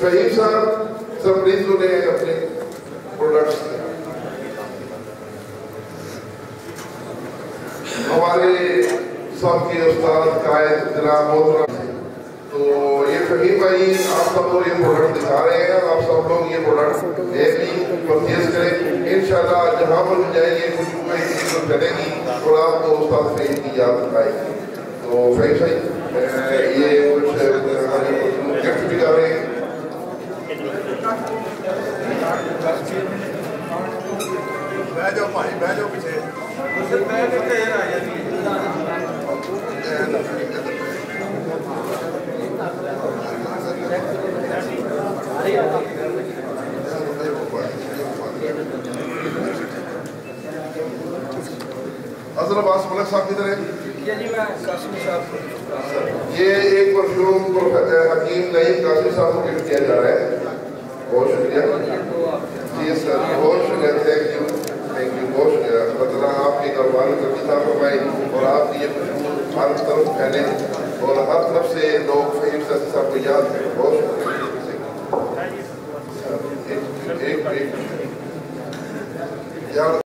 फहीम साहब सब प्लीज उन्हें अपने प्रोडक्ट्स हमारे सबके उस्ताद कायद जनाब मोहतरम। तो ये फहीम भाई आप सब लोग ये प्रोडक्ट दिखा रहे हैं, आप सब लोग ये प्रोडक्ट डेली परचेज करें इंशाल्लाह। जहाँ पर भी जाएंगे खुशबू में चलेगी और आपको उस्ताद फहीम की याद आएगी। तो फहीम भाई ये कुछ गिफ्ट भी कर रहे हैं। बैठो भाई बैठो पीछे अजर अब्बास मलिक साहब किधर है? ये एक परफ्यूम हकीम नईम कासिम साहब को गिफ्ट किया जा रहा है। बहुत शुक्रिया जी सर, बहुत शुक्रिया, थैंक यू बहुत शुक्रिया। मतलब आपके कारोबार में तरक्की फरमाए और आपकी ये खुशबू हर तरफ फैले और हर तरफ से लोग फहीम साहब को याद करें।